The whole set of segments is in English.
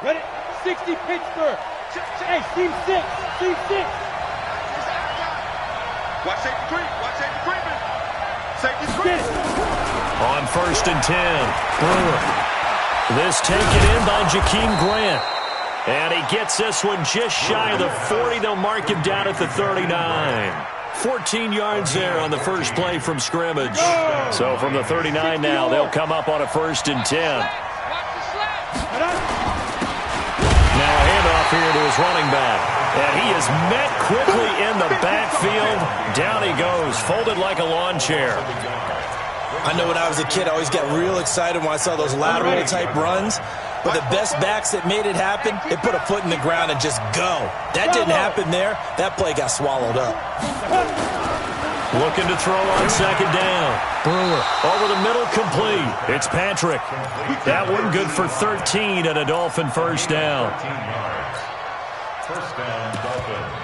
Ready? 60 Pittsburgh. Hey, team 6. Team 6. Watch safety creep. Watch safety creeping. Safety creep. On 1st and 10. Brewer. This taken in by Jakeem Grant. And he gets this one just shy of the 40. They'll mark him down at the 39. 14 yards there on the first play from scrimmage. So from the 39 now, they'll come up on a 1st and 10. Now a handoff here to his running back. And he is met quickly in the backfield. Down he goes, folded like a lawn chair. I know when I was a kid, I always got real excited when I saw those lateral-type runs. But the best backs that made it happen, they put a foot in the ground and just go. That didn't happen there. That play got swallowed up. Looking to throw on 2nd down. Brewer over the middle, complete. It's Patrick. That one good for 13 and a Dolphin 1st down. First down, Dolphins.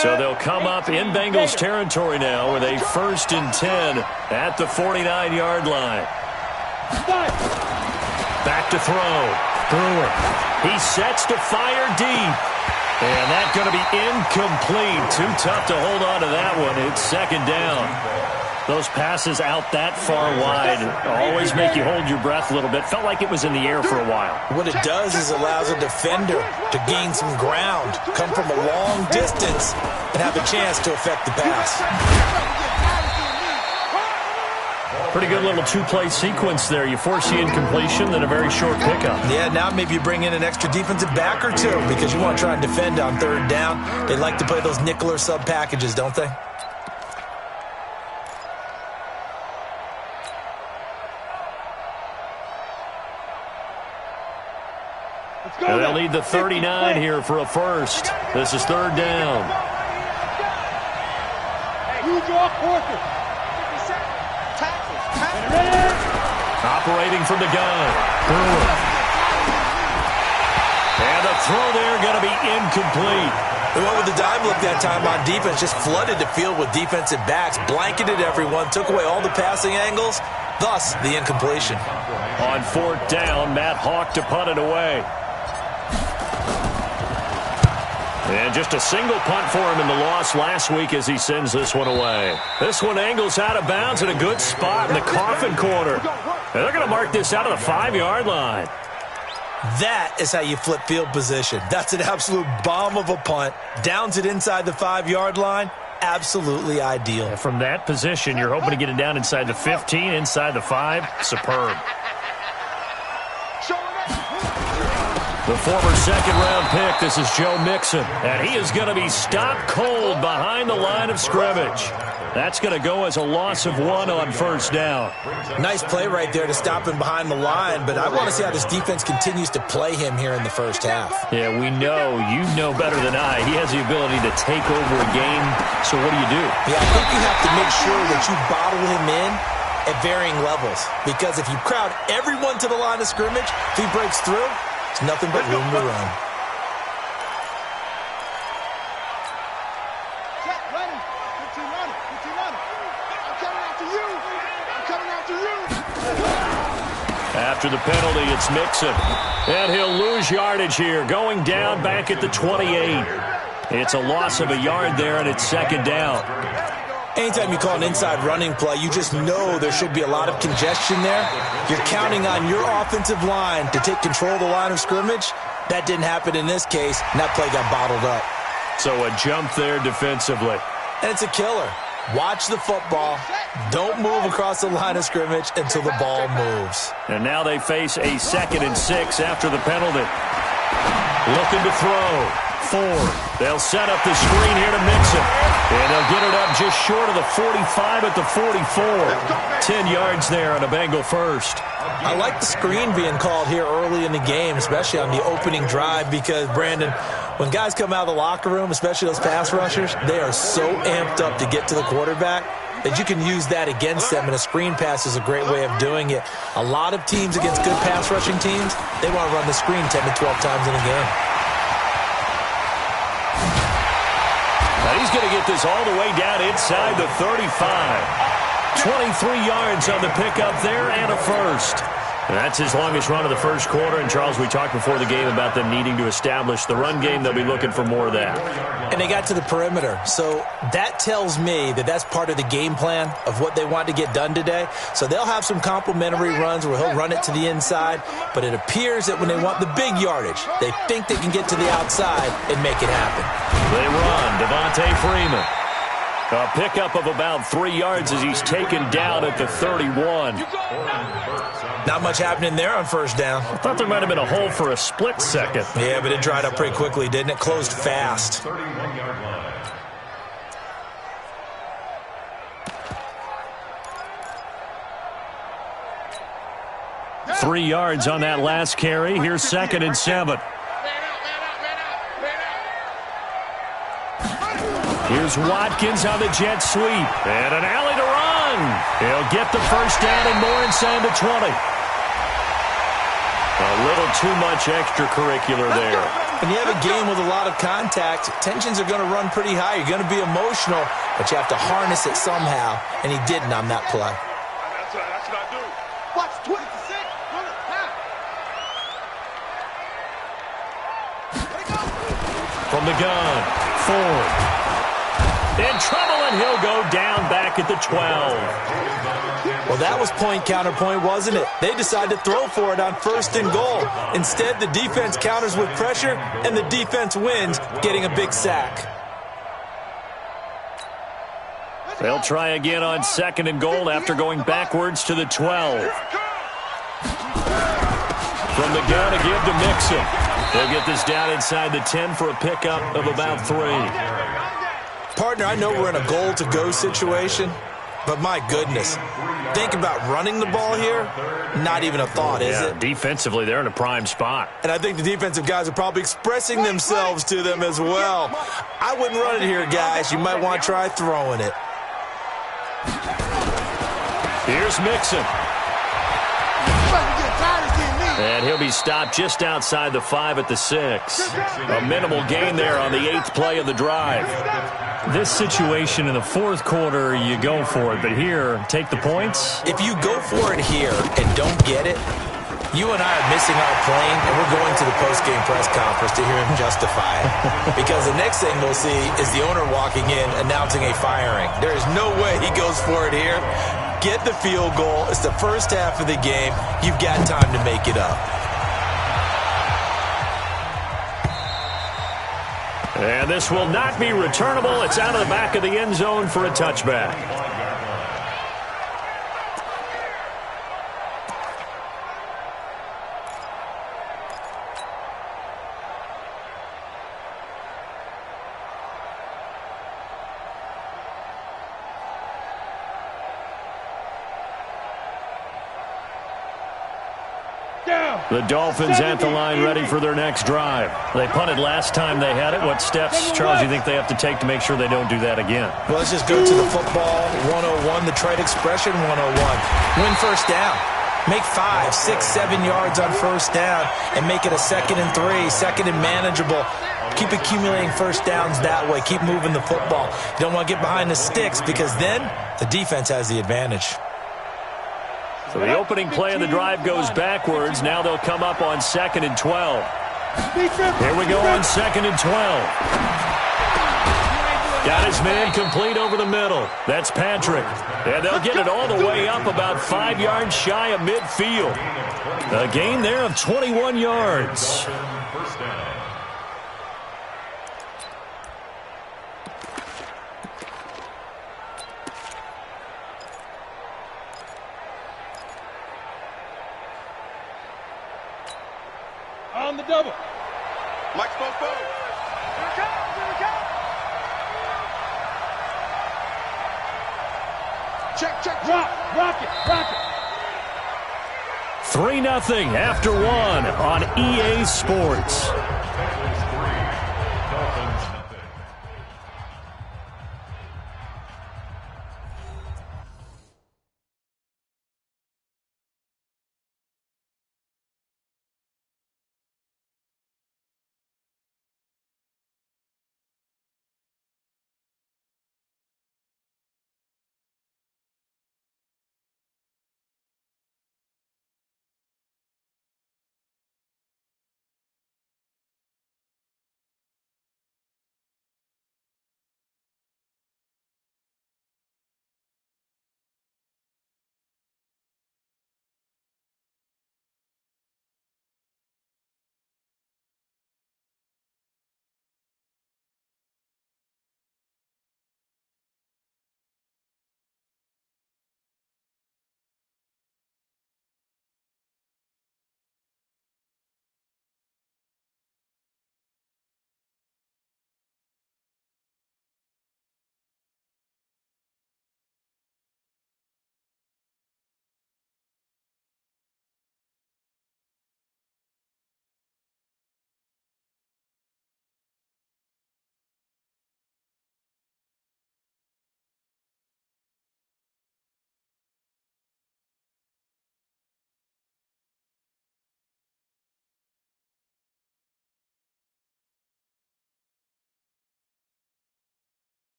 So they'll come up in Bengals territory now with a 1st and 10 at the 49-yard line. Back to throw. Brewer. He sets to fire deep. And that's going to be incomplete. Too tough to hold on to that one. It's 2nd down. Those passes out that far wide always make you hold your breath a little bit. Felt like it was in the air for a while. What it does is allows a defender to gain some ground, come from a long distance, and have a chance to affect the pass. Pretty good little 2-play sequence there. You force the incompletion, then a very short pickup. Yeah, now maybe you bring in an extra defensive back or two because you want to try and defend on 3rd down. They like to play those nickel or sub packages, don't they? And they'll need the 39 here for a 1st. This is 3rd down. You draw quarter. Operating from the gun. Brewer. And the throw there going to be incomplete. They went with the dime look that time on defense. Just flooded the field with defensive backs. Blanketed everyone. Took away all the passing angles. Thus, the incompletion. On 4th down, Matt Hawk to punt it away. And just a single punt for him in the loss last week as he sends this one away. This one angles out of bounds in a good spot in the coffin corner. And they're going to mark this out of the 5-yard line. That is how you flip field position. That's an absolute bomb of a punt. Downs it inside the 5-yard line. Absolutely ideal. And from that position, you're hoping to get it down inside the 15, inside the 5. Superb. The former 2nd-round pick, this is Joe Mixon. And he is going to be stopped cold behind the line of scrimmage. That's going to go as a loss of 1 on 1st down. Nice play right there to stop him behind the line, but I want to see how this defense continues to play him here in the 1st half. Yeah, we know, you know better than I, he has the ability to take over a game, so what do? Yeah, I think you have to make sure that you bottle him in at varying levels, because if you crowd everyone to the line of scrimmage, if he breaks through, it's nothing but room to run. After the penalty, it's Mixon. And he'll lose yardage here, going down back at the 28. It's a loss of a yard there, and it's 2nd down. Anytime you call an inside running play, you just know there should be a lot of congestion there. You're counting on your offensive line to take control of the line of scrimmage. That didn't happen in this case, and that play got bottled up. So a jump there defensively. And it's a killer. Watch the football. Don't move across the line of scrimmage until the ball moves. And now they face a 2nd and 6 after the penalty. Looking to throw. 4. They'll set up the screen here to Mixon. And they'll get it up just short of the 45 at the 44. 10 yards there on a Bengal 1st. I like the screen being called here early in the game, especially on the opening drive, because, Brandon, when guys come out of the locker room, especially those pass rushers, they are so amped up to get to the quarterback that you can use that against them, and a screen pass is a great way of doing it. A lot of teams against good pass rushing teams, they want to run the screen 10 to 12 times in a game. Now he's going to get this all the way down inside the 35. 23 yards on the pickup there and a first. And that's his longest run of the first quarter. And, Charles, we talked before the game about them needing to establish the run game. They'll be looking for more of that. And they got to the perimeter. So that tells me that that's part of the game plan of what they want to get done today. So they'll have some complementary runs where he'll run it to the inside. But it appears that when they want the big yardage, they think they can get to the outside and make it happen. They run. Devontae Freeman. A pickup of about 3 yards as he's taken down at the 31. Not much happening there on first down. I thought there might have been a hole for a split second. Yeah, but it dried up pretty quickly, didn't it? Closed fast. 31-yard line. Three yards on that last carry. Here's 2nd and 7. Here's Watkins on the jet sweep. And an alley to run. He'll get the first down and more inside the 20. A little too much extracurricular there. When you have a game with a lot of contact, tensions are going to run pretty high. You're going to be emotional, but you have to harness it somehow, and he didn't on that play. That's what I do. Watch 26. From the gun, Ford. In trouble, and he'll go down back at the 12. Well, that was point counterpoint, wasn't it? They decided to throw for it on 1st and goal. Instead, the defense counters with pressure, and the defense wins, getting a big sack. They'll try again on 2nd and goal after going backwards to the 12. From the gun again to Mixon. They'll get this down inside the 10 for a pickup of about 3. Partner, I know we're in a goal-to-go situation, but my goodness, think about running the ball here. Not even a thought, is it? Defensively, they're in a prime spot. And I think the defensive guys are probably expressing themselves to them as well. I wouldn't run it here, guys. You might want to try throwing it. Here's Mixon. And he'll be stopped just outside the 5 at the 6. A minimal gain there on the 8th play of the drive. This situation in the 4th quarter, you go for it. But here, take the points. If you go for it here and don't get it, you and I are missing our plane, and we're going to the post-game press conference to hear him justify it. Because the next thing we'll see is the owner walking in announcing a firing. There is no way he goes for it here. Get the field goal. It's the first half of the game. You've got time to make it up. And this will not be returnable. It's out of the back of the end zone for a touchback. The Dolphins at the line ready for their next drive. They punted last time they had it. What steps, Charles, do you think they have to take to make sure they don't do that again? Well, let's just go to the football 101, the trade expression 101. Win first down. Make 5, 6, 7 yards on first down and make it a 2nd and 3, 2nd and manageable. Keep accumulating first downs that way. Keep moving the football. You don't want to get behind the sticks because then the defense has the advantage. So the opening play of the drive goes backwards. Now they'll come up on 2nd and 12. Here we go on 2nd and 12. Got his man complete over the middle. That's Patrick. And they'll get it all the way up about 5 yards shy of midfield. A gain there of 21 yards. First down. On the double. Mike Bobo. Here it comes, here it comes. Check. Rock it. 3-0 after 1 on EA Sports.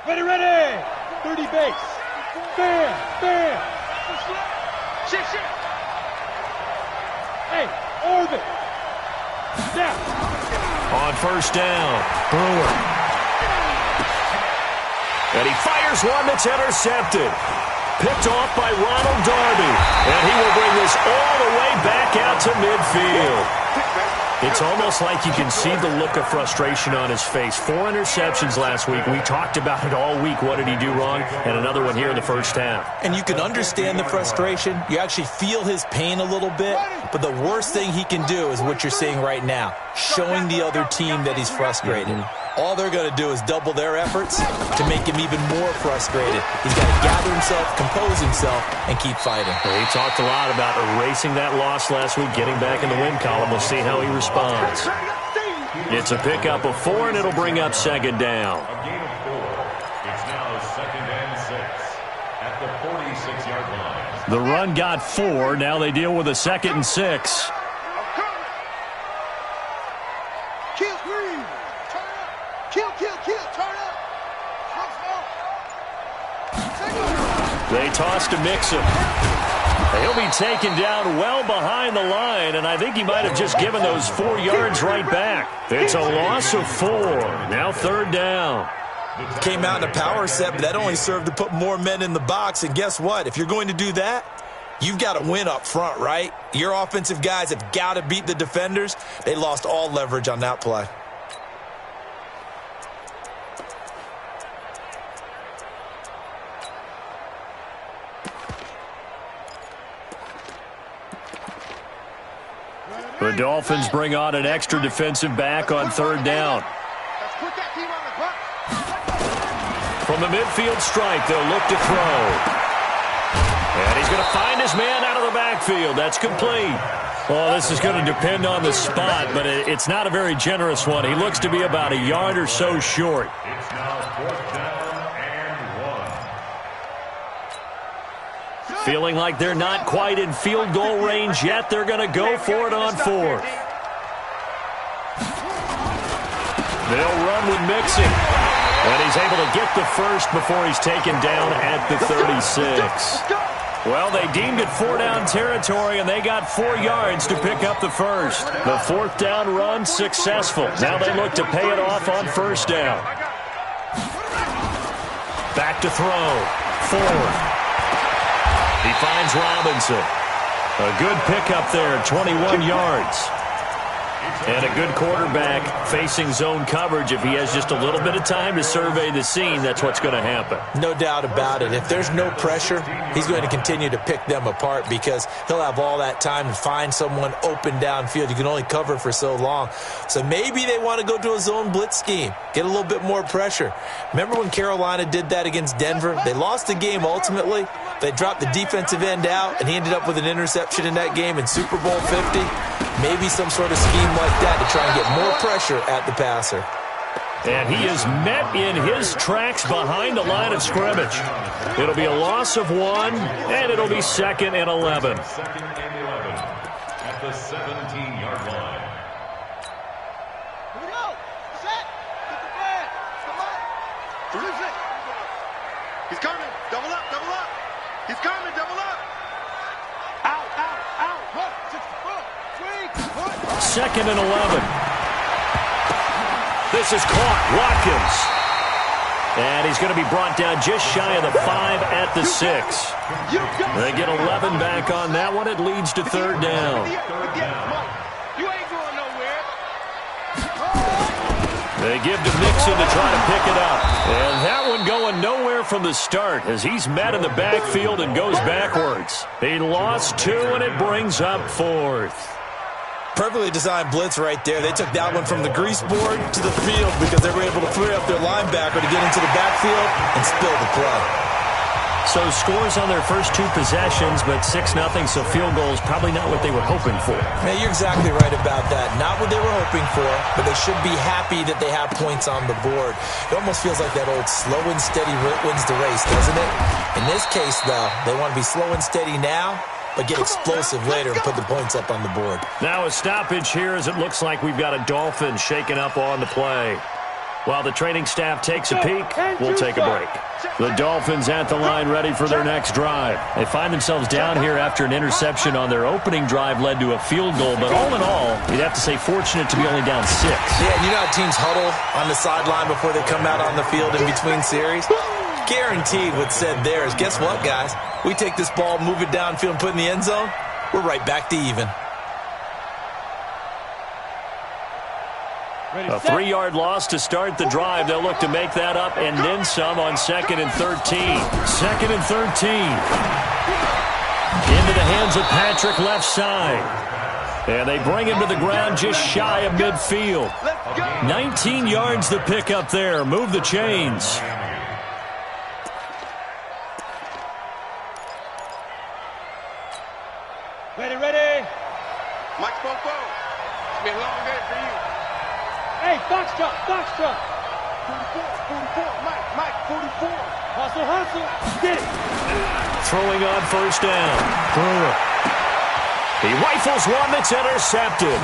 Ready, ready. 30 base. Bam, bam. Shit, shit. Hey, orbit. Snap. On first down, Brewer. And he fires one that's intercepted. Picked off by Ronald Darby. And he will bring this all the way back out to midfield. It's almost like you can see the look of frustration on his face. 4 interceptions last week. We talked about it all week. What did he do wrong? And another one here in the first half. And you can understand the frustration. You actually feel his pain a little bit. But the worst thing he can do is what you're seeing right now, showing the other team that he's frustrated. All they're going to do is double their efforts to make him even more frustrated. He's got to gather himself, compose himself, and keep fighting. Well, he talked a lot about erasing that loss last week, getting back in the win column. We'll see how he responds. It's a pickup of 4, and it'll bring up second down. A gain of 4. It's now 2nd and 6 at the 46-yard line. The run got 4. Now they deal with a 2nd and 6. Kill, green. Turn up. Kill, kill, kill. Turn up. They toss to Mixon. He'll be taken down well behind the line, and I think he might have just given those 4 yards right back. It's a loss of 4. Now 3rd down. Came out in a power set, but that only served to put more men in the box. And guess what? If you're going to do that, you've got to win up front, right? Your offensive guys have got to beat the defenders. They lost all leverage on that play. The Dolphins bring on an extra defensive back on 3rd down. From the midfield stripe, they'll look to throw. And he's going to find his man out of the backfield. That's complete. Well, this is going to depend on the spot, but it's not a very generous one. He looks to be about a yard or so short. It's now 4th down and 1. Feeling like they're not quite in field goal range yet. They're going to go for it on 4th. They'll run with Mixon. And he's able to get the first before he's taken down at the 36. Well, they deemed it 4-down territory, and they got 4 yards to pick up the first. The 4th down run successful. Now they look to pay it off on 1st down. Back to throw. 4th. He finds Robinson. A good pickup there, 21 yards. And a good quarterback facing zone coverage. If he has just a little bit of time to survey the scene, that's what's going to happen. No doubt about it. If there's no pressure, he's going to continue to pick them apart because he'll have all that time to find someone open downfield. You can only cover for so long. So maybe they want to go to a zone blitz scheme, get a little bit more pressure. Remember when Carolina did that against Denver? They lost the game ultimately. They dropped the defensive end out, and he ended up with an interception in that game in Super Bowl 50. Maybe some sort of scheme like that to try and get more pressure at the passer. And he is met in his tracks behind the line of scrimmage. It'll be a loss of 1, and it'll be 2nd and 11. 2nd and 11 at the 17-yard line. Here we go. Set. Get the bread. Come on. Release it. He's coming. Double up. Double up. He's coming. Double up. Out. Out. Out. Hook. 2nd and 11. This is caught. Watkins. And he's going to be brought down just shy of the 5 at the 6. They get 11 back on that one. It leads to 3rd down. You ain't going nowhere. They give to Mixon to try to pick it up. And that one going nowhere from the start as he's met in the backfield and goes backwards. He lost 2, and it brings up 4th. Perfectly designed blitz right there. They took that one from the grease board to the field because they were able to free up their linebacker to get into the backfield and spill the play. So scores on their first 2 possessions, but 6-0, so field goals probably not what they were hoping for. Yeah, you're exactly right about that. Not what they were hoping for, but they should be happy that they have points on the board. It almost feels like that old slow and steady wins the race, doesn't it? In this case, though, they want to be slow and steady now, but get explosive later and put the points up on the board. Now a stoppage here as it looks like we've got a Dolphin shaking up on the play. While the training staff takes a peek, we'll take a break. The Dolphins at the line ready for their next drive. They find themselves down here after an interception on their opening drive led to a field goal. But all in all, you'd have to say fortunate to be only down 6. Yeah, and you know how teams huddle on the sideline before they come out on the field in between series? Guaranteed what's said there is, guess what, guys? We take this ball, move it downfield, and put it in the end zone, we're right back to even. A 3-yard loss to start the drive. They'll look to make that up and then some on 2nd and 13. 2nd and 13. Into the hands of Patrick left side. And they bring him to the ground just shy of midfield. 19 yards the pick up there. Move the chains. Ready. Mike Popo. It's been a long day for you. Hey, Foxtrot. 44, Mike, 44. Hustle. Get it. Throwing on first down. Brewer. He rifles one that's intercepted.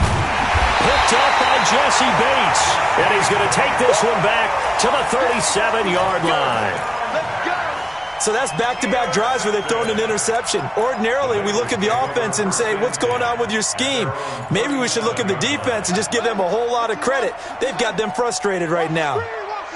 Picked up by Jesse Bates. And he's going to take this one back to the 37-yard line. Let's go. So that's back-to-back drives where they've thrown an interception. Ordinarily, we look at the offense and say, what's going on with your scheme? Maybe we should look at the defense and just give them a whole lot of credit. They've got them frustrated right now.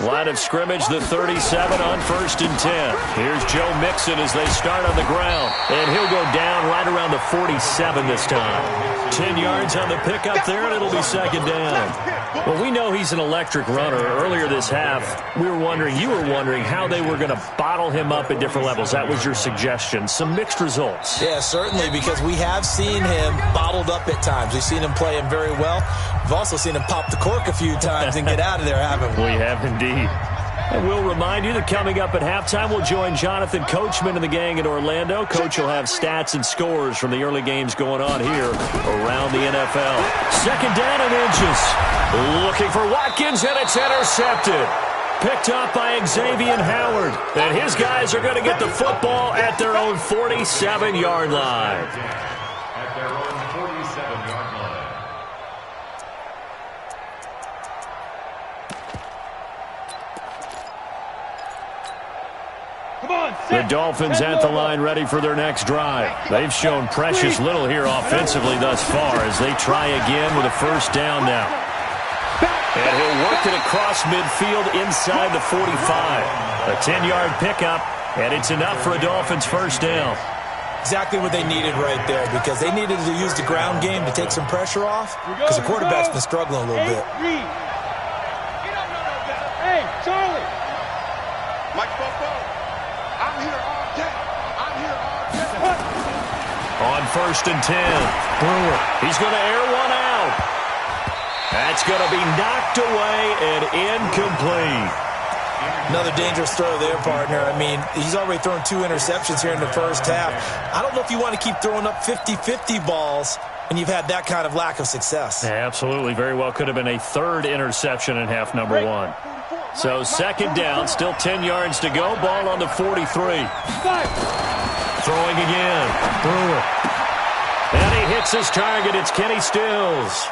Line of scrimmage, the 37 on 1st and 10. Here's Joe Mixon as they start on the ground. And he'll go down right around the 47 this time. 10 yards on the pickup there, and it'll be 2nd down. Well, we know he's an electric runner. Earlier this half, you were wondering how they were going to bottle him up at different levels. That was your suggestion. Some mixed results. Yeah, certainly, because we have seen him bottled up at times. We've seen him play him very well. We've also seen him pop the cork a few times and get out of there, haven't we? We have indeed. And we'll remind you that coming up at halftime, we'll join Jonathan Coachman and the gang in Orlando. Coach will have stats and scores from the early games going on here around the NFL. 2nd down and inches. Looking for Watkins, and it's intercepted. Picked up by Xavier Howard. And his guys are going to get the football at their own 47-yard line. At their own 47-yard line. The Dolphins at the line ready for their next drive. They've shown precious little here offensively thus far as they try again with a 1st down now. And he'll work it across midfield inside the 45. A 10-yard pickup, and it's enough for a Dolphins 1st down. Exactly what they needed right there, because they needed to use the ground game to take some pressure off, because the quarterback's been struggling a little bit. Hey, Charlie. Mike Popo. I'm here all day. On 1st and 10. Brewer. He's going to air one out. That's going to be knocked away and incomplete. Another dangerous throw there, partner. I mean, he's already thrown 2 interceptions here in the first half. I don't know if you want to keep throwing up 50-50 balls when you've had that kind of lack of success. Absolutely. Very well could have been a 3rd interception in half number 1. So 2nd down, still 10 yards to go. Ball on the 43. Throwing again. Brewer. And he hits his target. It's Kenny Stills.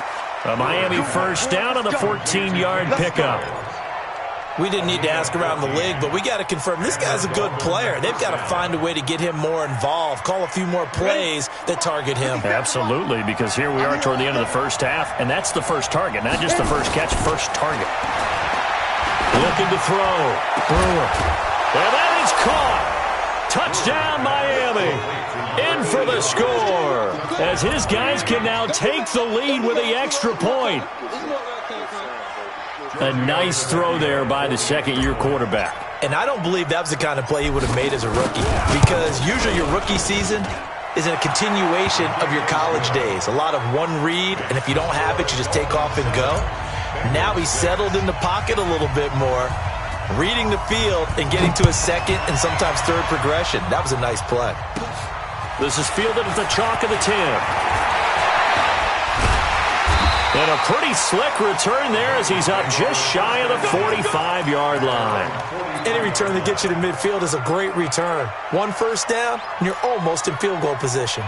A Miami 1st down on the 14-yard pickup. We didn't need to ask around the league, but we got to confirm this guy's a good player. They've got to find a way to get him more involved, call a few more plays that target him. Absolutely, because here we are toward the end of the first half, and that's the first target, not just the first catch, first target. Looking to throw. Brewer. And that is caught. Touchdown, Miami. In for the score, as his guys can now take the lead with the extra point. A nice throw there by the 2nd-year quarterback. And I don't believe that was the kind of play he would have made as a rookie, because usually your rookie season is a continuation of your college days. A lot of one read, and if you don't have it, you just take off and go. Now he's settled in the pocket a little bit more, reading the field and getting to a 2nd and sometimes 3rd progression. That was a nice play. This is fielded at the chalk of the 10. And a pretty slick return there as he's up just shy of the 45-yard line. Any return that gets you to midfield is a great return. 1 first down, and you're almost in field goal position.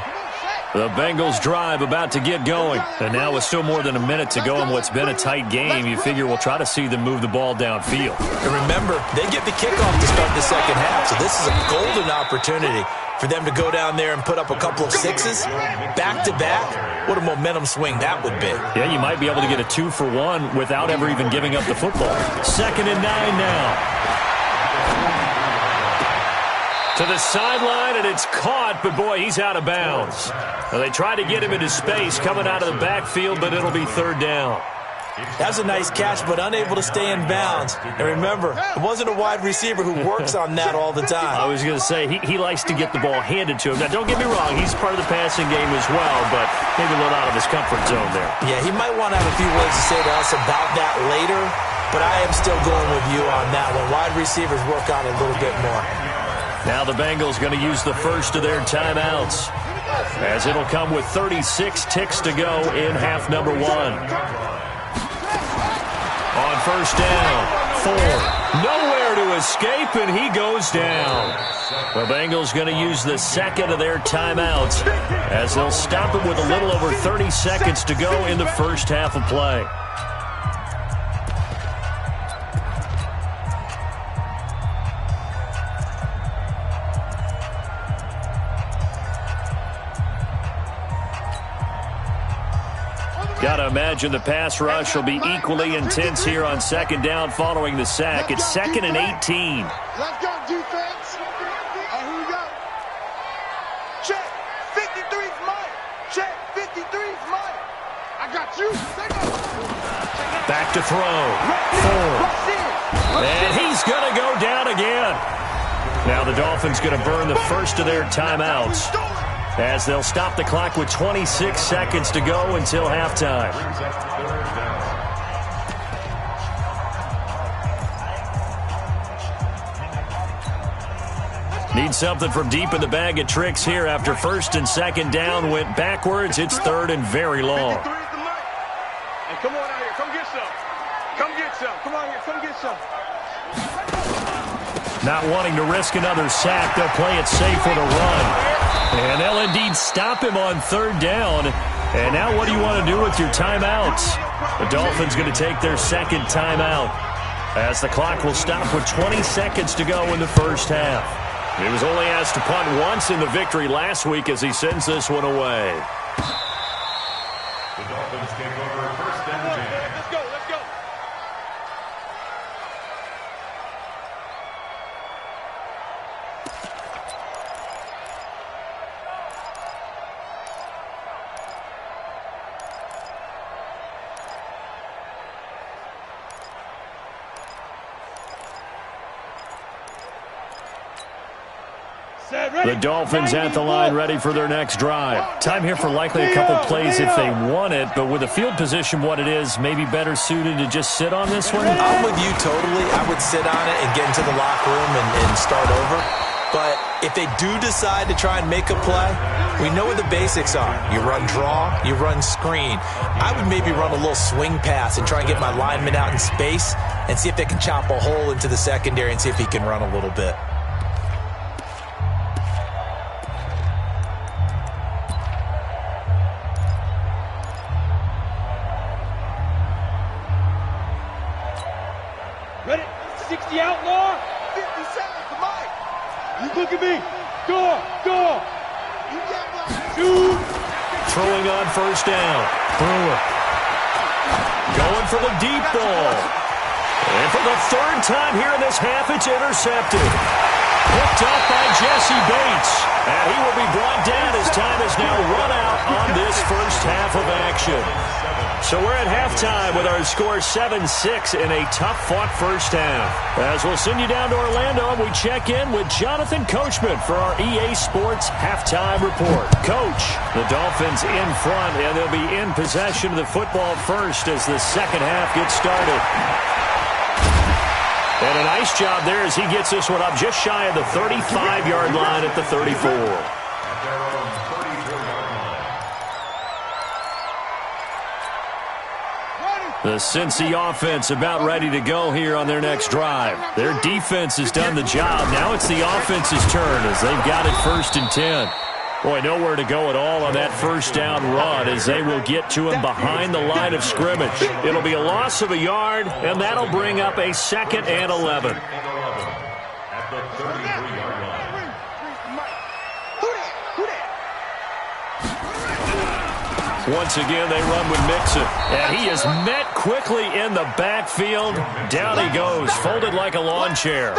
The Bengals drive about to get going. And now with still more than a minute to go in what's been a tight game, you figure we'll try to see them move the ball downfield. And remember, they get the kickoff to start the second half, so this is a golden opportunity for them to go down there and put up a couple of sixes back-to-back. What a momentum swing that would be. Yeah, you might be able to get a 2-for-1 without ever even giving up the football. 2nd and 9 now. To the sideline, and it's caught, but boy, he's out of bounds. Well, they tried to get him into space coming out of the backfield, but it'll be 3rd down. That's a nice catch, but unable to stay in bounds. And remember, it wasn't a wide receiver who works on that all the time. I was going to say, he likes to get the ball handed to him. Now, don't get me wrong, he's part of the passing game as well, but maybe a little out of his comfort zone there. Yeah, he might want to have a few words to say to us about that later, but I am still going with you on that one. Wide receivers work on it a little bit more. Now the Bengals going to use the first of their timeouts, as it'll come with 36 ticks to go in half number 1. On 1st down, Ford. Nowhere to escape, and he goes down. The Bengals going to use the 2nd of their timeouts, as they'll stop it with a little over 30 seconds to go in the first half of play. Got to imagine the pass rush will be equally intense here on 2nd down following the sack. It's 2nd and 18. Let's go, defense. Here we go. Check. 53's mine. Check. 53's mine. I got you. Back to throw. Ford. And he's going to go down again. Now the Dolphins going to burn the first of their timeouts, as they'll stop the clock with 26 seconds to go until halftime. Need something from deep in the bag of tricks here after 1st and 2nd down went backwards. It's 3rd and very long. Hey, come on out here. Come get some. Come get some. Come on here. Come get some. Not wanting to risk another sack, they'll play it safe with a run. And they'll indeed stop him on 3rd down. And now what do you want to do with your timeouts? The Dolphins going to take their 2nd timeout, as the clock will stop with 20 seconds to go in the first half. He was only asked to punt once in the victory last week as he sends this one away. The Dolphins take over 1st and 10. Let's go. Let's go. The Dolphins at the line, ready for their next drive. Time here for likely a couple plays if they want it, but with the field position what it is, maybe better suited to just sit on this one? I'm with you totally. I would sit on it and get into the locker room and start over. But if they do decide to try and make a play, we know what the basics are. You run draw, you run screen. I would maybe run a little swing pass and try and get my lineman out in space and see if they can chop a hole into the secondary and see if he can run a little bit. Ready? 60 outlaw. 50 seconds to Mike. You look at me. Go. You got Mike. Shoot. Throwing on 1st down. Brewer. Going for the deep ball. And for the 3rd time here in this half, it's intercepted. Picked up by Jesse Bates. And he will be brought down as time is now run out on this first half of action. So we're at halftime with our score 7-6 in a tough-fought first half. As we'll send you down to Orlando, and we check in with Jonathan Coachman for our EA Sports Halftime Report. Coach, the Dolphins in front, and they'll be in possession of the football first as the second half gets started. And a nice job there as he gets this one up just shy of the 35-yard line at the 34. The Cincy offense about ready to go here on their next drive. Their defense has done the job. Now it's the offense's turn as they've got it 1st and 10. Boy, nowhere to go at all on that first down run as they will get to him behind the line of scrimmage. It'll be a loss of a yard, and that'll bring up a 2nd and 11. At the 33-yard line. Once again, they run with Mixon. And he is met quickly in the backfield. Down he goes, folded like a lawn chair.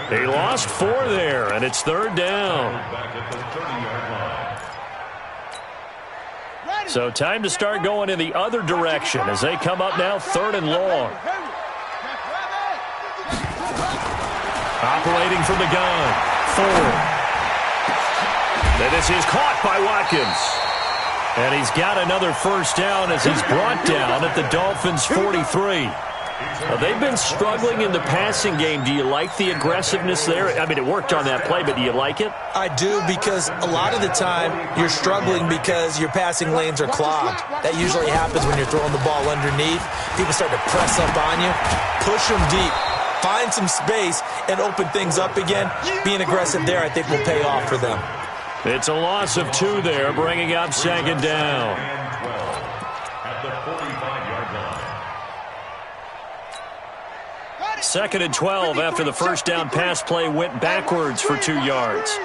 He lost 4 there, and it's 3rd down. So time to start going in the other direction as they come up now 3rd and long. Operating from the gun. Ford. And this is caught by Watkins. And he's got another first down as he's brought down at the Dolphins' 43. They've been struggling in the passing game. Do you like the aggressiveness there? I mean, it worked on that play, but do you like it? I do, because a lot of the time you're struggling because your passing lanes are clogged. That usually happens when you're throwing the ball underneath. People start to press up on you, push them deep, find some space, and open things up again. Being aggressive there, I think, will pay off for them. It's a loss of 2 there, bringing up 2nd down. At the 45-yard line. 2nd and 12 after the first down pass play went backwards for 2 yards.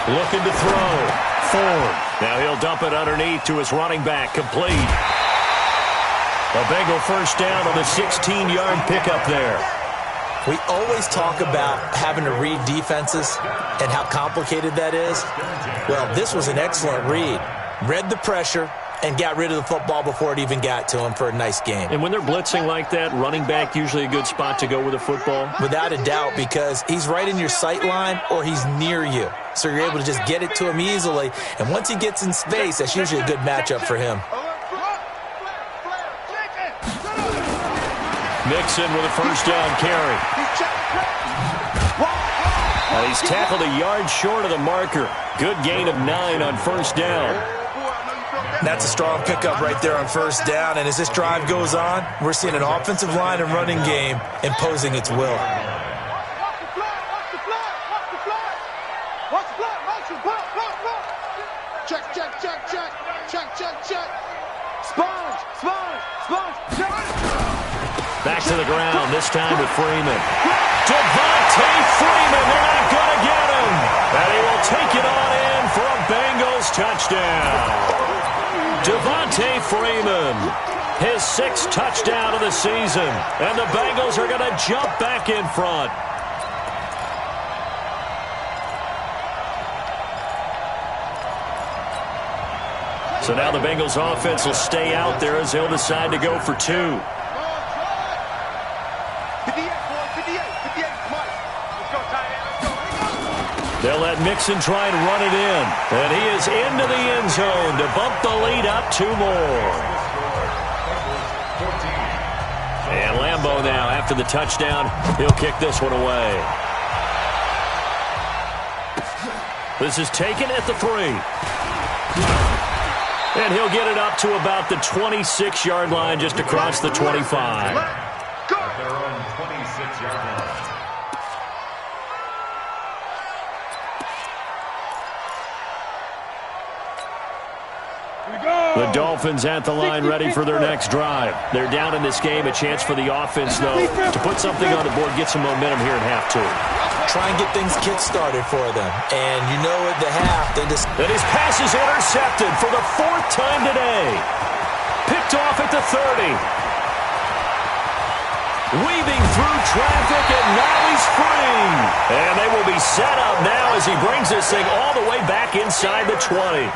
Looking to throw. Ford. Now he'll dump it underneath to his running back. Complete. A Bengal first down on the 16-yard pickup there. We always talk about having to read defenses and how complicated that is. Well, this was an excellent read. Read the pressure and got rid of the football before it even got to him for a nice game. And when they're blitzing like that, running back usually a good spot to go with a football? Without a doubt, because he's right in your sight line or he's near you. So you're able to just get it to him easily. And once he gets in space, that's usually a good matchup for him. Mixon with a first down carry. And he's tackled a yard short of the marker. Good gain of 9 on first down. That's a strong pickup right there on first down. And as this drive goes on, we're seeing an offensive line and running game imposing its will. Back to the ground, this time with Freeman. Devontae Freeman, they're not going to get him. And he will take it on in for a Bengals touchdown. Devontae Freeman, his 6th touchdown of the season. And the Bengals are going to jump back in front. So now the Bengals offense will stay out there as they'll decide to go for 2. They'll let Mixon try and run it in. And he is into the end zone to bump the lead up 2 more. And Lambeau now, after the touchdown, he'll kick this one away. This is taken at the 3. And he'll get it up to about the 26-yard line, just across the 25. At their own 26-yard line. The Dolphins at the line ready for their next drive. They're down in this game. A chance for the offense, though, to put something on the board, get some momentum here in half 2. Try and get things kick-started for them. And you know at the half, they just... And his pass is intercepted for the 4th time today. Picked off at the 30. Weaving through traffic, and now he's free. And they will be set up now as he brings this thing all the way back inside the 20.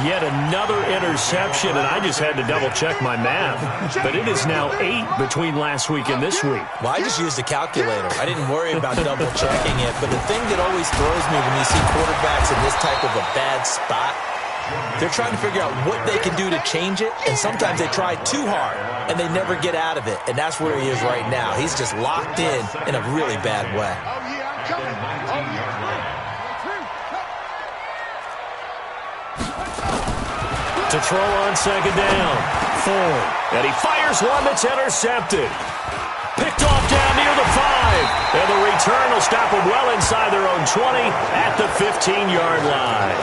Yet another interception, and I just had to double-check my math. But it is now 8 between last week and this week. Well, I just used a calculator. I didn't worry about double-checking it. But the thing that always throws me when you see quarterbacks in this type of a bad spot, they're trying to figure out what they can do to change it, and sometimes they try too hard, and they never get out of it. And that's where he is right now. He's just locked in a really bad way. To throw on 2nd down. Ford. And he fires one that's intercepted. Picked off down near the 5. And the return will stop them well inside their own 20 at the 15-yard line.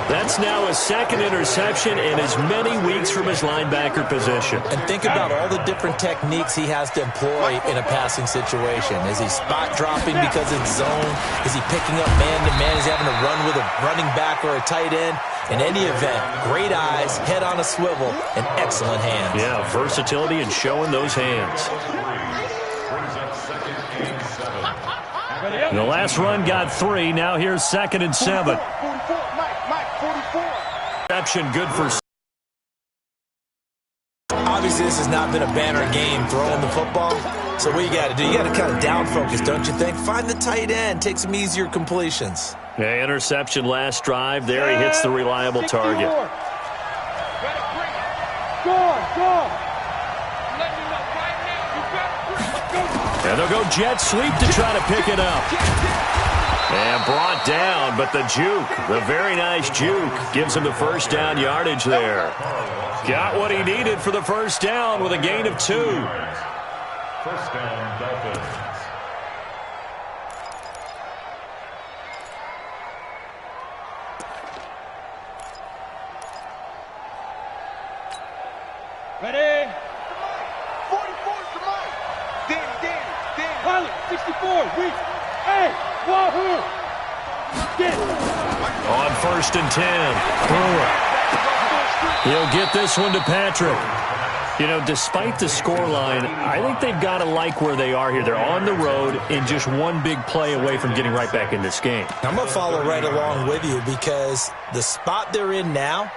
That's now his second interception in as many weeks from his linebacker position. And think about all the different techniques he has to employ in a passing situation. Is he spot dropping because it's zone? Is he picking up man-to-man? Is he having to run with a running back or a tight end? In any event, great eyes, head on a swivel, and excellent hands. Yeah, versatility and showing those hands. And the last run got 3. Now here's 2nd and 7. Reception good for. Obviously, this has not been a banner game throwing the football. So what you got to do, you got to kind of down focus, don't you think? Find the tight end, take some easier completions. Yeah, interception last drive. There he hits the reliable target. And they'll go jet sweep to try to pick it up. And brought down, but the juke, the very nice juke, gives him the first down yardage there. Got what he needed for the first down with a gain of 2. First down, Dolphins. Ready? 44 to Mike. Danny. Pilot, 64, weak. Hey, wahoo! Get it. On 1st and 10, Brewer. He'll get this one to Patrick. You know, despite the scoreline, I think they've got to like where they are here. They're on the road and just one big play away from getting right back in this game. I'm going to follow right along with you because the spot they're in now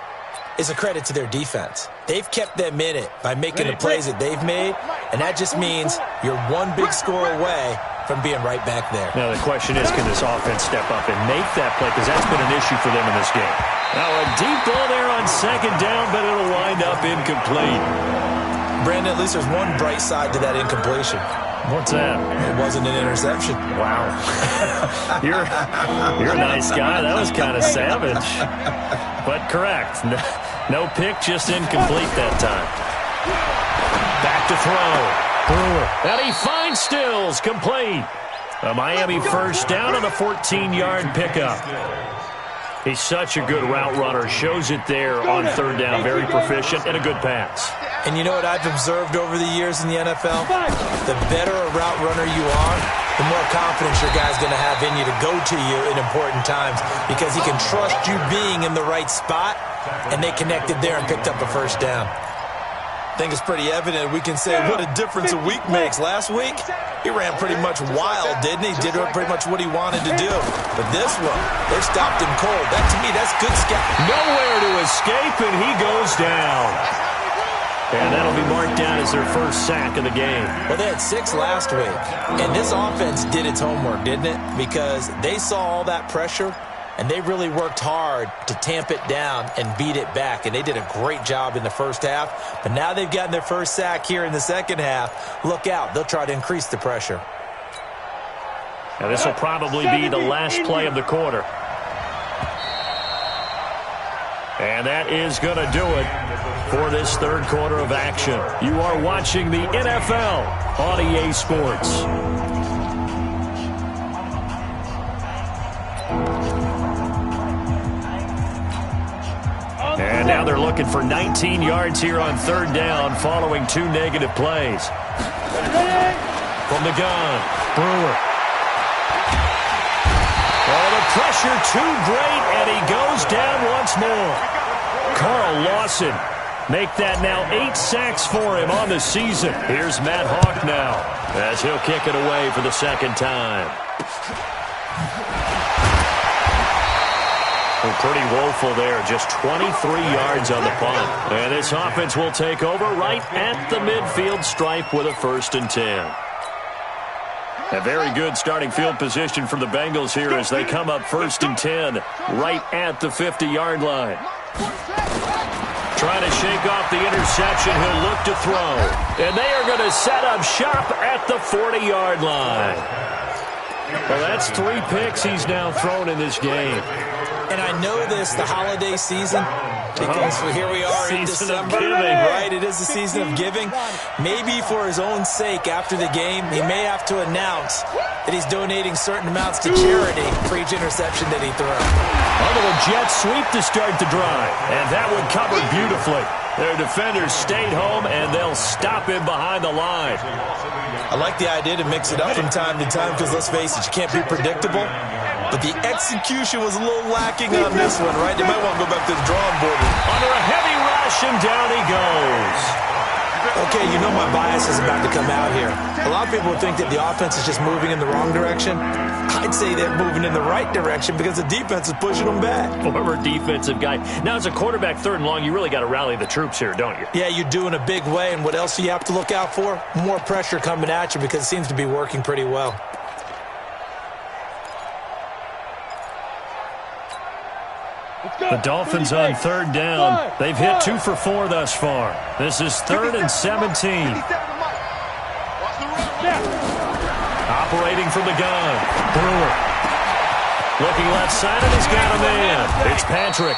is a credit to their defense. They've kept them in it by making the plays that they've made, and that just means you're one big score away from being right back there. Now the question is, can this offense step up and make that play? Because that's been an issue for them in this game. Now a deep ball there on 2nd down, but it'll wind up incomplete. Brandon, at least there's one bright side to that incompletion. What's that? It wasn't an interception. Wow. You're a nice guy. That was kind of savage. But correct. No pick, just incomplete that time. Back to throw. Brewer. And he finds Stills. Complete. A Miami first down on a 14-yard pickup. He's such a good route runner. Shows it there on 3rd down. Very proficient and a good pass. And you know what I've observed over the years in the NFL? The better a route runner you are, the more confidence your guy's going to have in you to go to you in important times because he can trust you being in the right spot, and they connected there and picked up a first down. I think it's pretty evident we can say what a difference a week makes. Last week, he ran pretty much wild, didn't he? Did pretty much what he wanted to do. But this one, they stopped him cold. That, to me, that's good scouting. Nowhere to escape, and he goes down. And that'll be marked down as their first sack of the game. Well, they had 6 last week. And this offense did its homework, didn't it? Because they saw all that pressure, and they really worked hard to tamp it down and beat it back. And they did a great job in the first half. But now they've gotten their first sack here in the second half. Look out. They'll try to increase the pressure. Now, this will probably be the last play of the quarter. And that is going to do it for this 3rd quarter of action. You are watching the NFL on EA Sports. And now they're looking for 19 yards here on 3rd down following 2 negative plays. From the gun, Brewer. Oh, the pressure too great, and he goes down once more. Carl Lawson, make that now 8 sacks for him on the season. Here's Matt Hawk now as he'll kick it away for the 2nd time. Well, pretty woeful there, just 23 yards on the punt. And this offense will take over right at the midfield stripe with a 1st and 10. A very good starting field position for the Bengals here as they come up 1st and 10 right at the 50-yard line. Trying to shake off the interception. He'll look to throw. And they are going to set up shop at the 40-yard line. Well, that's 3 picks he's now thrown in this game. And I know this, the holiday season, Because here we are in December, right? It is the season of giving. Maybe for his own sake, after the game, he may have to announce that he's donating certain amounts to charity for each interception that he throws. A little jet sweep to start the drive, and that one covered beautifully. Their defenders stayed home, and they'll stop him behind the line. I like the idea to mix it up from time to time because, let's face it, you can't be predictable. But the execution was a little lacking on this one, right? They might want to go back to the drawing board. Under a heavy rush, and down he goes. Okay, you know my bias is about to come out here. A lot of people would think that the offense is just moving in the wrong direction. I'd say they're moving in the right direction because the defense is pushing them back. Former defensive guy. Now, as a quarterback, 3rd and long, you really got to rally the troops here, don't you? Yeah, you do in a big way. And what else do you have to look out for? More pressure coming at you because it seems to be working pretty well. The Dolphins on 3rd down. They've hit 2 for 4 thus far. This is 3rd and 17. Operating from the gun. Brewer. Looking left side, and he's got a man. It's Patrick.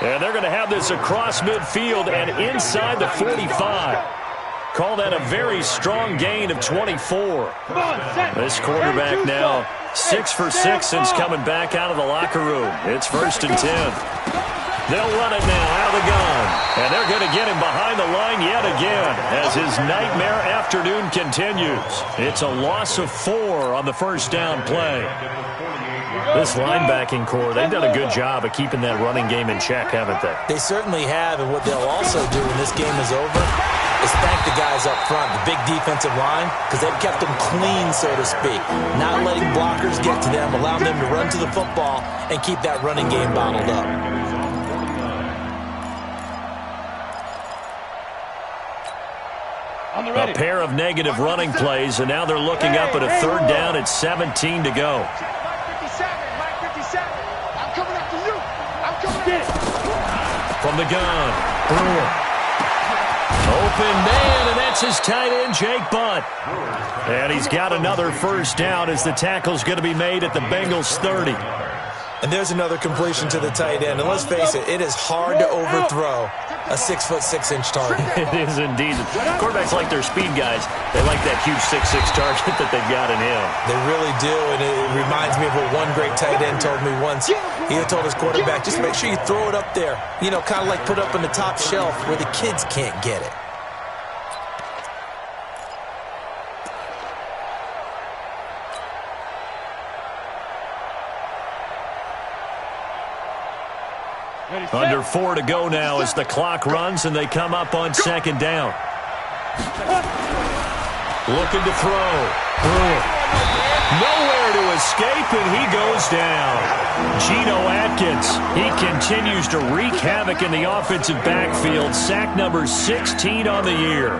And they're going to have this across midfield and inside the 45. Call that a very strong gain of 24. This quarterback now 6 for 6 since coming back out of the locker room. It's 1st and 10. They'll run it now out of the gun. And they're going to get him behind the line yet again as his nightmare afternoon continues. It's a loss of 4 on the 1st down play. This linebacking core, they've done a good job of keeping that running game in check, haven't they? They certainly have, and what they'll also do when this game is over is thank the guys up front, the big defensive line, because they've kept them clean, so to speak. Not letting blockers get to them, allowing them to run to the football and keep that running game bottled up. A pair of negative running plays, and now they're looking up at a 3rd down at 17 to go. From the gun, Brewer. Open man, and that's his tight end, Jake Butt. And he's got another 1st down as the tackle's going to be made at the Bengals 30. And there's another completion to the tight end. And let's face it is hard to overthrow a 6'6" target. It is indeed. Quarterbacks like their speed guys. They like that huge 6'6" target that they've got in him. They really do, and it reminds me of what one great tight end told me once. He had told his quarterback, just make sure you throw it up there. You know, kind of like put it up on the top shelf where the kids can't get it. Under 4 to go now as the clock runs and they come up on 2nd down. Looking to throw. Nowhere to escape, and he goes down. Geno Atkins, he continues to wreak havoc in the offensive backfield. Sack number 16 on the year.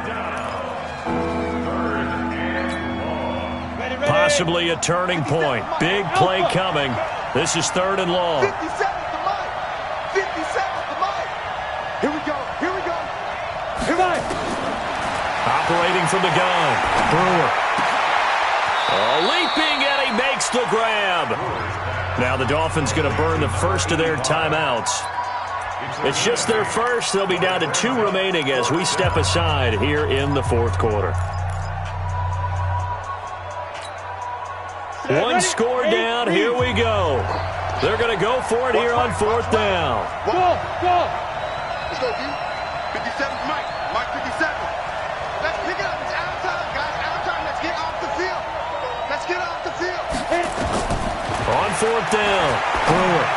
Possibly a turning point. Big play coming. This is 3rd and long. 50 seconds to Mike. 50 seconds to Mike. Here we go. Here we go. Here we go. Operating from the gun. Brewer. Leaping, and he makes the grab. Now the Dolphins going to burn the first of their timeouts. It's just their first. They'll be down to 2 remaining as we step aside here in the 4th quarter. One score down. Here we go. They're going to go for it here on 4th down. Go. Let's go, D. 57's Mike. Mike 57. Let's pick it up. It's out of time, guys. Out of time. Let's get off the field. Let's get off the field. On 4th down. Brewer.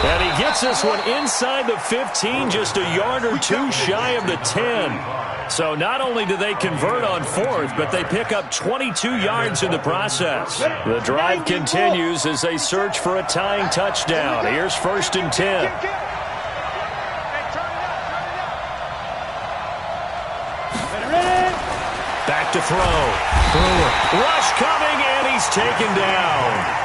And he gets this one inside the 15, just a yard or 2 shy of the 10. So not only do they convert on 4th, but they pick up 22 yards in the process. The drive continues as they search for a tying touchdown. Here's 1st and 10. Back to throw. Brewer. Rush coming, and he's taken down.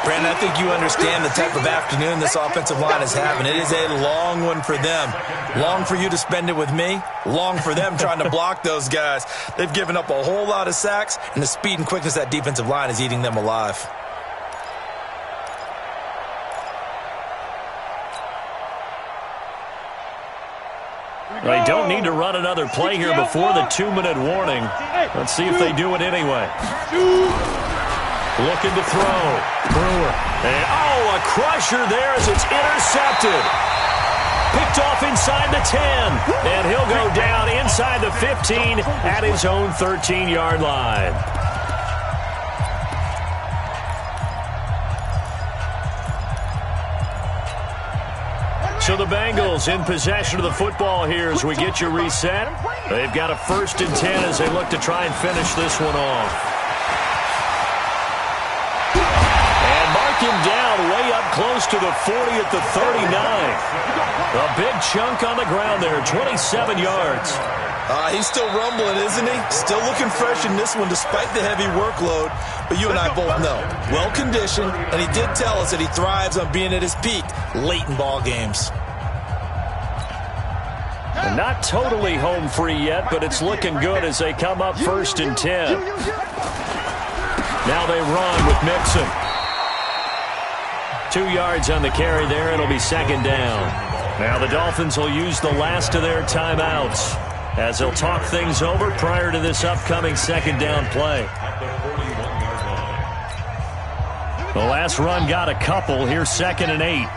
Brandon, I think you understand the type of afternoon this offensive line is having. It is a long one for them. Long for you to spend it with me. Long for them trying to block those guys. They've given up a whole lot of sacks, and the speed and quickness of that defensive line is eating them alive. They don't need to run another play here before the 2-minute warning. Let's see if they do it anyway. Looking to throw. Brewer. And, a crusher there as it's intercepted. Picked off inside the 10. And he'll go down inside the 15 at his own 13-yard line. So the Bengals in possession of the football here as we get you reset. They've got a 1st and 10 as they look to try and finish this one off. And mark him down way up close to the 40 at the 39. A big chunk on the ground there, 27 yards. He's still rumbling, isn't he? Still looking fresh in this one despite the heavy workload. But you and I both know, well-conditioned, and he did tell us that he thrives on being at his peak late in ball games. And not totally home free yet, but it's looking good as they come up 1st and 10. Now they run with Mixon. 2 yards on the carry there. It'll be 2nd down. Now the Dolphins will use the last of their timeouts as they'll talk things over prior to this upcoming 2nd down play. The last run got a couple. Here's 2nd and 8.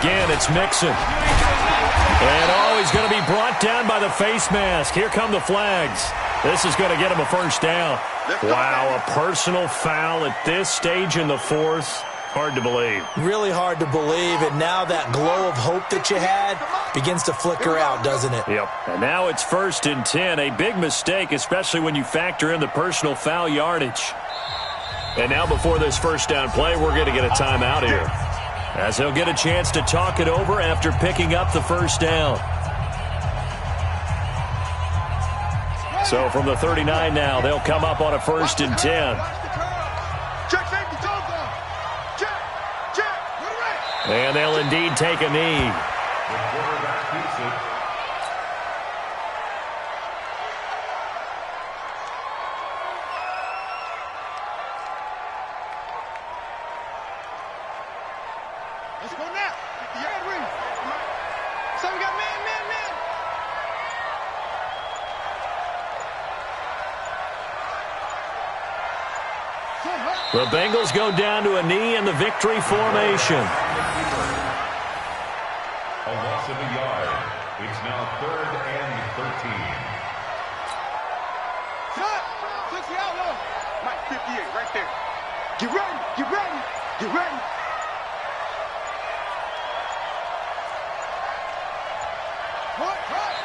Again, it's Mixon. And, he's going to be brought down by the face mask. Here come the flags. This is going to get him a 1st down. Wow, a personal foul at this stage in the 4th. Hard to believe. Really hard to believe, and now that glow of hope that you had begins to flicker out, doesn't it? Yep. And now it's 1st and 10. A big mistake, especially when you factor in the personal foul yardage. And now before this 1st down play, we're going to get a timeout here, as they'll get a chance to talk it over after picking up the 1st down. So from the 39 now, they'll come up on a 1st and 10. And they'll indeed take a knee. The quarterback keeps it. Let's go now. So we got man. The Bengals go down to a knee in the victory formation. A loss of a yard. It's now 3rd and 13. Cut! 60 out low. Mike, 58, right there. Get ready.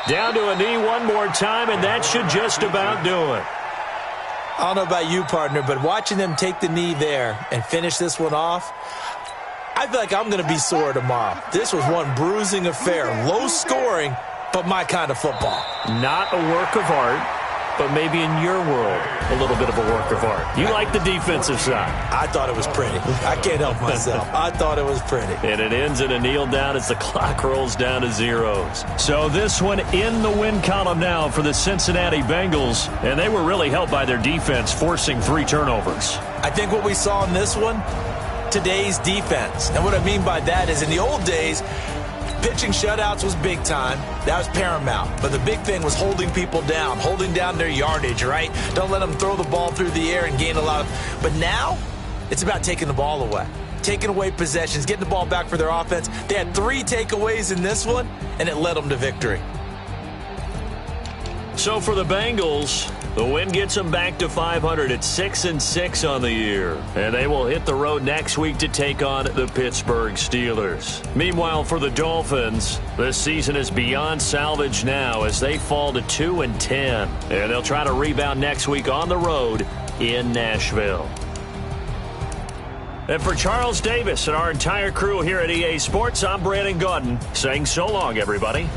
Down to a knee one more time, and that should just about do it. I don't know about you, partner, but watching them take the knee there and finish this one off, I feel like I'm going to be sore tomorrow. This was one bruising affair. Low scoring, but my kind of football. Not a work of art, but maybe in your world, a little bit of a work of art. You like the defensive side. I thought it was pretty. I can't help myself. I thought it was pretty. And it ends in a kneel down as the clock rolls down to zeros. So this one in the win column now for the Cincinnati Bengals, and they were really helped by their defense, forcing 3 turnovers. I think what we saw in this one, today's defense. And what I mean by that is in the old days, pitching shutouts was big time. That was paramount. But the big thing was holding people down, holding down their yardage, right? Don't let them throw the ball through the air and gain a lot of... But now, it's about taking the ball away. Taking away possessions, getting the ball back for their offense. They had 3 takeaways in this one, and it led them to victory. So for the Bengals, the win gets them back to 500 at 6-6 on the year. And they will hit the road next week to take on the Pittsburgh Steelers. Meanwhile, for the Dolphins, this season is beyond salvage now as they fall to 2-10. And they'll try to rebound next week on the road in Nashville. And for Charles Davis and our entire crew here at EA Sports, I'm Brandon Gaudin saying so long, everybody.